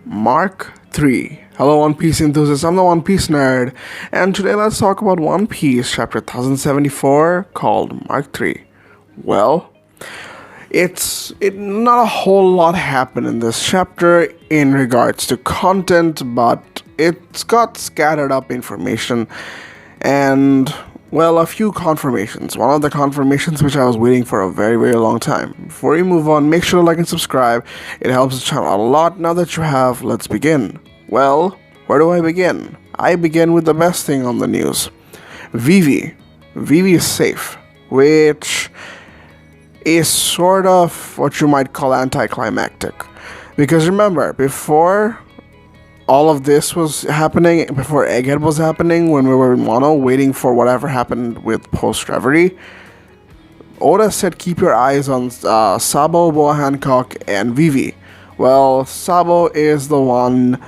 Mark 3. Hello, One Piece enthusiasts. I'm the One Piece nerd, and today let's talk about One Piece, chapter 1074, called Mark 3. Well, not a whole lot happened in this chapter in regards to content, but it's got scattered up information and a few confirmations. One of the confirmations which I was waiting for a very, very long time. Before we move on, make sure to like and subscribe. It helps the channel a lot. Now that you have, let's begin. Well, where do I begin? I begin with the best thing on the news. Vivi. Vivi is safe, which is sort of what you might call anticlimactic. Because remember, before all of this was happening, before Egghead was happening, when we were in Wano waiting for whatever happened with post-Reverie, Oda said keep your eyes on Sabo, Boa Hancock, and Vivi. Well, Sabo is the one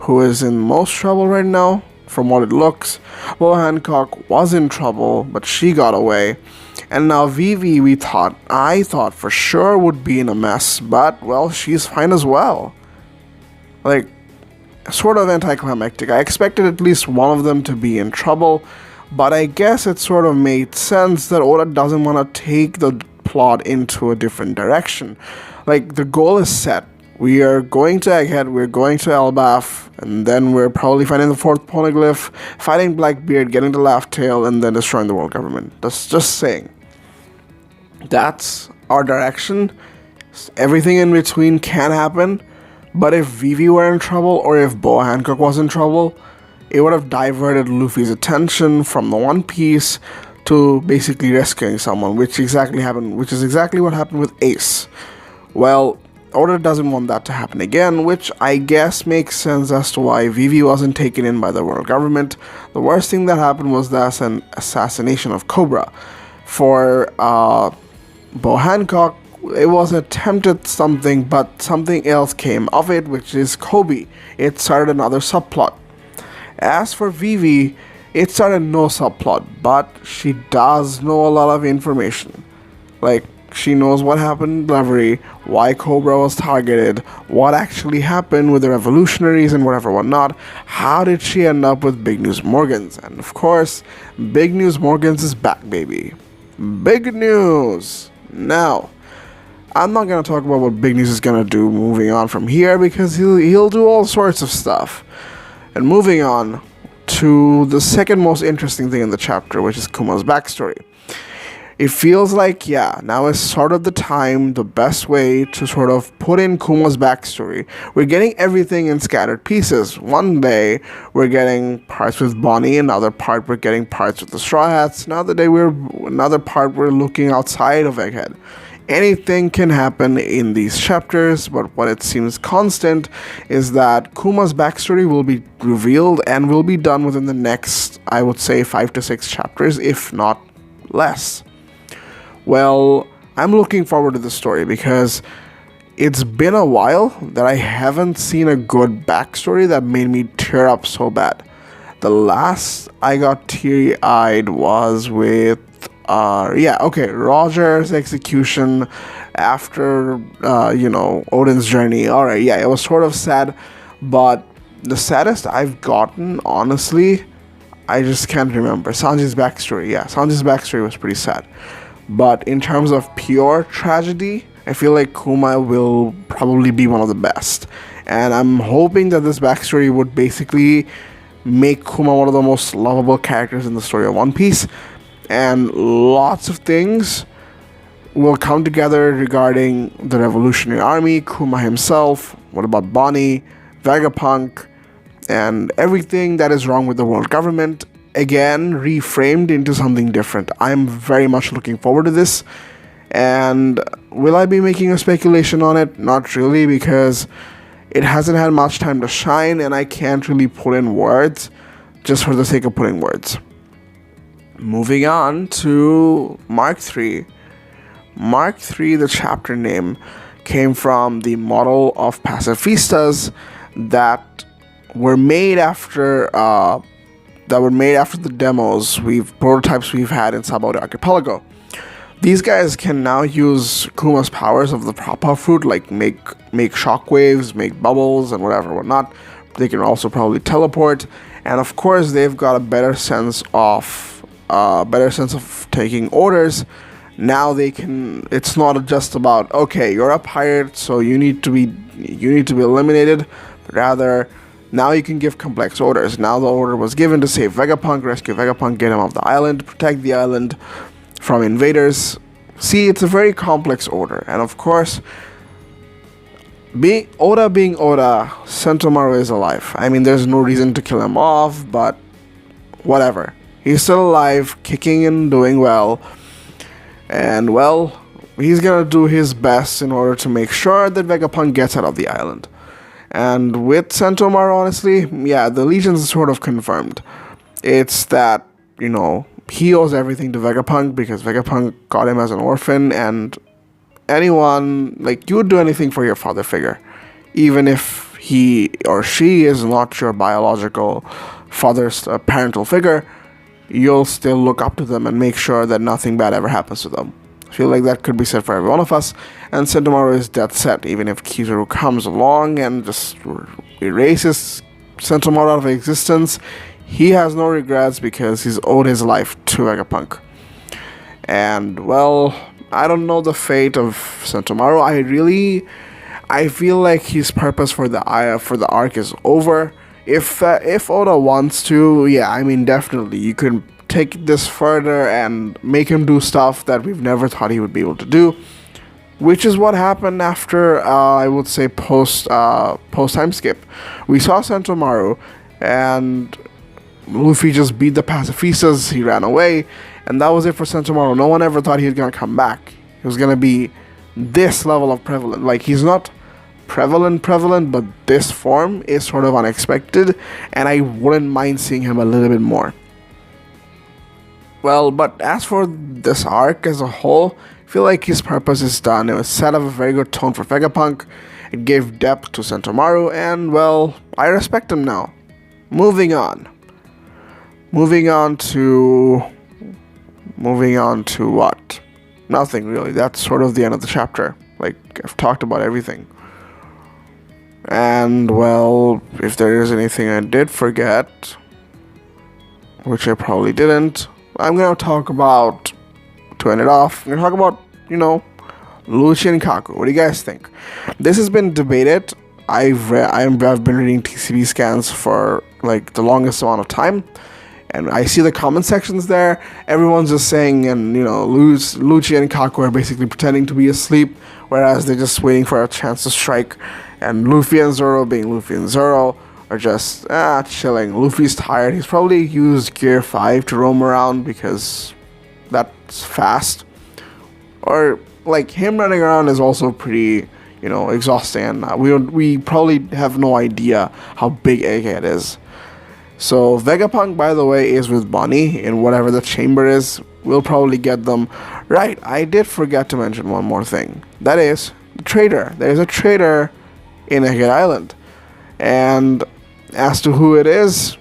who is in most trouble right now, from what it looks. Boa Hancock was in trouble, but she got away. And now Vivi, I thought for sure would be in a mess, but, well, she's fine as well. Sort of anticlimactic. I expected at least one of them to be in trouble, but I guess it sort of made sense that Oda doesn't want to take the plot into a different direction. The goal is set. We are going to Egghead, we're going to Elbaf, and then we're probably finding the fourth poneglyph, fighting Blackbeard, getting the Laugh Tail, and then destroying the world government. That's just saying. That's our direction. Everything in between can happen. But if Vivi were in trouble, or if Boa Hancock was in trouble, it would have diverted Luffy's attention from the One Piece to basically rescuing someone, which is exactly what happened with Ace. Well, Oda doesn't want that to happen again, which I guess makes sense as to why Vivi wasn't taken in by the world government. The worst thing that happened was the assassination of Cobra. For Boa Hancock, it was attempted something, but something else came of it, which is Kobe. It started another subplot. As for Vivi, it started no subplot, but she does know a lot of information. She knows what happened in Reverie, why Cobra was targeted, what actually happened with the revolutionaries and whatnot. How did she end up with Big News Morgans? And of course, Big News Morgans is back, baby. Big news! Now, I'm not going to talk about what Big News is going to do moving on from here, because he'll do all sorts of stuff. And moving on to the second most interesting thing in the chapter, which is Kuma's backstory. It feels like, now is sort of the time, the best way to sort of put in Kuma's backstory. We're getting everything in scattered pieces. One day, we're getting parts with Bonnie, another part we're getting parts with the Straw Hats, another part we're looking outside of Egghead. Anything can happen in these chapters, but what it seems constant is that Kuma's backstory will be revealed and will be done within the next, I would say, 5 to 6 chapters, if not less. Well, I'm looking forward to the story because it's been a while that I haven't seen a good backstory that made me tear up so bad. The last I got teary-eyed was with Roger's execution after, Odin's journey. Alright, it was sort of sad, but the saddest I've gotten, honestly, I just can't remember. Sanji's backstory was pretty sad. But in terms of pure tragedy, I feel like Kuma will probably be one of the best. And I'm hoping that this backstory would basically make Kuma one of the most lovable characters in the story of One Piece. And lots of things will come together regarding the Revolutionary Army, Kuma himself, what about Bonnie, Vegapunk, and everything that is wrong with the world government, again, reframed into something different. I'm very much looking forward to this. And will I be making a speculation on it? Not really, because it hasn't had much time to shine, and I can't really put in words just for the sake of putting words. Moving on to Mark 3. Mark 3, the chapter name, came from the model of pacifistas that were made after the prototypes we've had in Sabo Archipelago. These guys can now use Kuma's powers of the Papa fruit, like make shockwaves, make bubbles, and whatnot. They can also probably teleport, and of course they've got a better sense of taking orders. Now they can. It's not just about, okay, you're a pirate, so you need to be eliminated. Rather, now you can give complex orders. Now the order was given to save Vegapunk, rescue Vegapunk, get him off the island, protect the island from invaders. See, it's a very complex order, and of course, being Oda, Sentomaru is alive. I mean, there's no reason to kill him off, but whatever. He's still alive, kicking and doing well, and well, he's gonna do his best in order to make sure that Vegapunk gets out of the island. And with Sentomaru, honestly, yeah, the Legions is sort of confirmed. It's that, he owes everything to Vegapunk because Vegapunk got him as an orphan, and anyone, you would do anything for your father figure. Even if he or she is not your biological father's parental figure, you'll still look up to them and make sure that nothing bad ever happens to them. I feel like that could be said for every one of us, and Sentomaru is dead set. Even if Kizaru comes along and just erases Sentomaru out of existence, he has no regrets because he's owed his life to Vegapunk. And, well, I don't know the fate of Sentomaru. I feel like his purpose for the arc is over. If Oda wants to, yeah, I mean, definitely, you could take this further and make him do stuff that we've never thought he would be able to do, which is what happened after, I would say, post time skip. We saw Sentomaru, and Luffy just beat the pacifistas, he ran away, and that was it for Sentomaru. No one ever thought he was gonna come back. He was gonna be this level of prevalent. Like, he's not prevalent, but this form is sort of unexpected, and I wouldn't mind seeing him a little bit more. Well, but as for this arc as a whole, I feel like his purpose is done. It was set up a very good tone for Vegapunk. It gave depth to Sentomaru, and, well, I respect him now. Moving on to what? Nothing really. That's sort of the end of the chapter. Like, I've talked about everything. And, well, if there is anything I did forget, which I probably didn't, I'm going to talk about, to end it off, I'm going to talk about, Lucci and Kaku. What do you guys think? This has been debated. I've been reading TCB scans for, the longest amount of time, and I see the comment sections there. Everyone's just saying, and, Lucci and Kaku are basically pretending to be asleep, whereas they're just waiting for a chance to strike, and Luffy and Zoro, being Luffy and Zoro, are just chilling. Luffy's tired. He's probably used Gear 5 to roam around because that's fast. Or, him running around is also pretty, exhausting. And we probably have no idea how big Egghead is. So, Vegapunk, by the way, is with Bonnie in whatever the chamber is. We'll probably get them. Right, I did forget to mention one more thing. That is, the traitor. There's a traitor in Egghead Island. And as to who it is,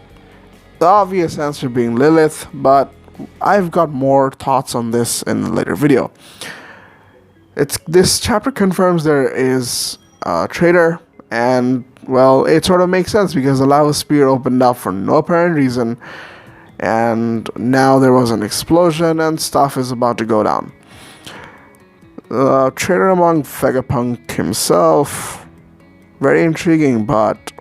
the obvious answer being Lilith, but I've got more thoughts on this in a later video. This chapter confirms there is a traitor, and, well, it sort of makes sense because the lava spear opened up for no apparent reason, and now there was an explosion and stuff is about to go down. The traitor among Vegapunk himself, very intriguing, but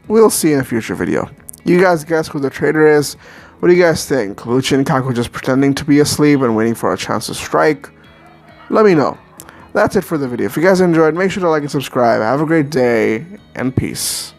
we'll see in a future video. You guys guess who the traitor is? What do you guys think? Lucci and Kaku just pretending to be asleep and waiting for a chance to strike? Let me know. That's it for the video. If you guys enjoyed, make sure to like and subscribe. Have a great day, and peace.